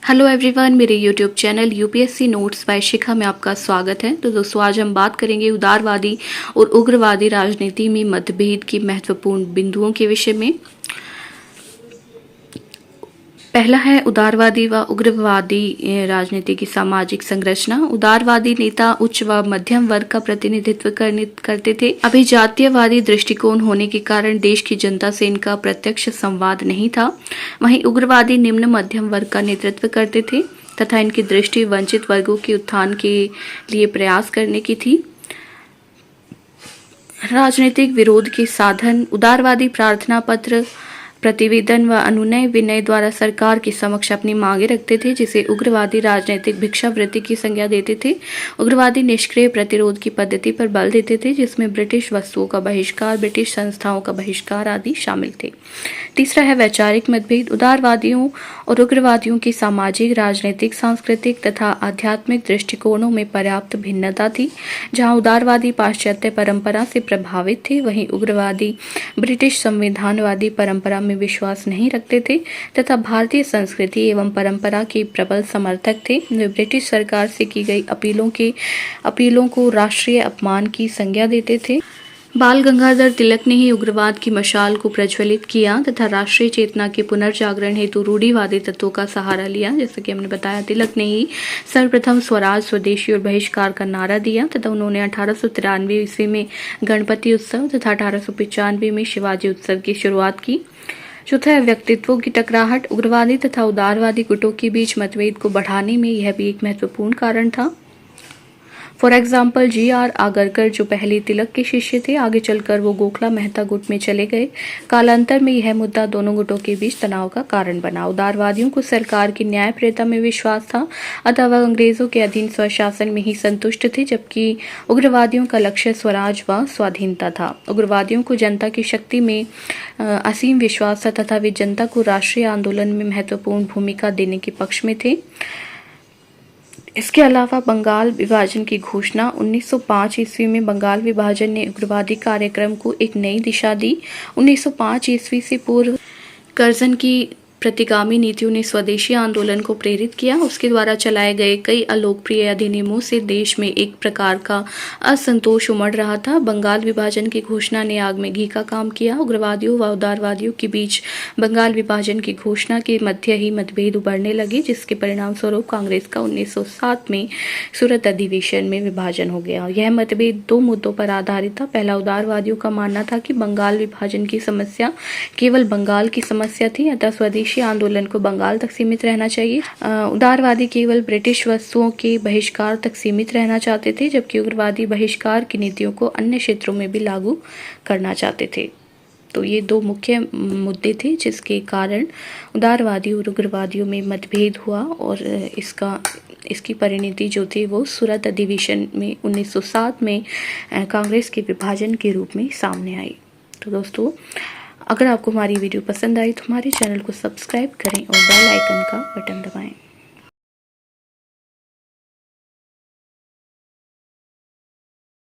Hello everyone, मेरे YouTube channel UPSC notes by Shikha में आपका स्वागत है। तो दोस्तों, आज हम बात करेंगे उदारवादी और उग्रवादी राजनीति में मतभेद की महत्वपूर्ण बिंदुओं के विषय में। पहला है उदारवादी व उग्रवादी राजनीति की सामाजिक संरचना। उदारवादी नेता उच्च व मध्यम वर्ग का प्रतिनिधित्व करते थे। अभिजात्यवादी दृष्टिकोण होने के कारण देश की जनता से इनका प्रत्यक्ष संवाद नहीं था। वहीं उग्रवादी निम्न मध्यम वर्ग का नेतृत्व करते थे तथा इनकी दृष्टि वंचित वर्गों के उत्थान के लिए प्रयास करने की थी। राजनीतिक विरोध के साधन। उदारवादी प्रार्थना पत्र, प्रतिवेदन व अनुनय विनय द्वारा सरकार के समक्ष अपनी मांगे रखते थे, जिसे उग्रवादी राजनीतिक भिक्षावृत्ति की संज्ञा देते थे। उग्रवादी निष्क्रिय प्रतिरोध की पद्धति पर बल देते थे, जिसमें ब्रिटिश वस्तुओं का बहिष्कार, ब्रिटिश संस्थाओं का बहिष्कार आदि शामिल थे। तीसरा है वैचारिक मतभेद। उदारवादियों और उग्रवादियों की सामाजिक, राजनीतिक, सांस्कृतिक तथा आध्यात्मिक दृष्टिकोणों में पर्याप्त भिन्नता थी। जहां उदारवादी पाश्चात्य परंपरा से प्रभावित थे, वहीं उग्रवादी ब्रिटिश संविधानवादी परंपरा में विश्वास नहीं रखते थे तथा भारतीय संस्कृति एवं परंपरा के प्रबल समर्थक थे। वे ब्रिटिश सरकार से की गई अपीलों को राष्ट्रीय अपमान की संज्ञा देते थे। बाल गंगाधर तिलक ने ही उग्रवाद की मशाल को प्रज्वलित किया तथा राष्ट्रीय चेतना के पुनर्जागरण हेतु रूढ़िवादी तत्वों का सहारा लिया। जैसे कि हमने बताया, तिलक ने ही सर्वप्रथम स्वराज, स्वदेशी और बहिष्कार का नारा दिया तथा उन्होंने 1893 ईस्वी में गणपति उत्सव तथा 1895 में शिवाजी उत्सव की शुरुआत की। चौथा है व्यक्तित्वों की टकराहट। उग्रवादी तथा उदारवादी गुटों के बीच मतभेद को बढ़ाने में यह भी एक महत्वपूर्ण कारण था। For example, G.R. आगरकर, जो पहले तिलक के शिष्य थे, आगे चलकर वो गोखला मेहता गुट में चले गए। कालांतर में यह मुद्दा दोनों गुटों के बीच तनाव का कारण बना। उदारवादियों को सरकार की न्यायप्रियता में विश्वास था, अतः वह अंग्रेजों के अधीन स्वशासन में ही संतुष्ट थे, जबकि उग्रवादियों का लक्ष्य स्वराज व स्वाधीनता था। उग्रवादियों को जनता की शक्ति में असीम विश्वास था तथा वे जनता को राष्ट्रीय आंदोलन में महत्वपूर्ण भूमिका देने के पक्ष में थे। इसके अलावा बंगाल विभाजन की घोषणा 1905 ईस्वी में बंगाल विभाजन ने उग्रवादी कार्यक्रम को एक नई दिशा दी। 1905 ईस्वी से पूर्व कर्जन की प्रतिगामी नीतियों ने स्वदेशी आंदोलन को प्रेरित किया। उसके द्वारा चलाए गए कई अलोकप्रिय अधिनियमों से देश में एक प्रकार का असंतोष उमड़ रहा था। बंगाल विभाजन की घोषणा ने आग में घी का काम किया। उग्रवादियों व उदारवादियों के बीच बंगाल विभाजन की घोषणा के मध्य ही मतभेद उभरने लगे, जिसके परिणाम स्वरूप कांग्रेस का 1907 में सूरत अधिवेशन में विभाजन हो गया। यह मतभेद दो मुद्दों पर आधारित था। पहला, उदारवादियों का मानना था कि बंगाल विभाजन की समस्या केवल बंगाल की समस्या थी, अतः स्वदेशी आंदोलन को बंगाल तक सीमित रहना चाहिए। उदारवादी केवल ब्रिटिश वस्तुओं के बहिष्कार तक सीमित रहना चाहते थे, जबकि उग्रवादी बहिष्कार की नीतियों को अन्य क्षेत्रों में भी लागू करना चाहते थे। तो ये दो मुख्य मुद्दे थे जिसके कारण उदारवादी और उग्रवादियों में मतभेद हुआ और इसकी परिणति जो थी वो सूरत अधिवेशन में 1907 में कांग्रेस के विभाजन के रूप में सामने आई। तो दोस्तों, अगर आपको हमारी वीडियो पसंद आई तो हमारे चैनल को सब्सक्राइब करें और बेल आइकन का बटन दबाएं।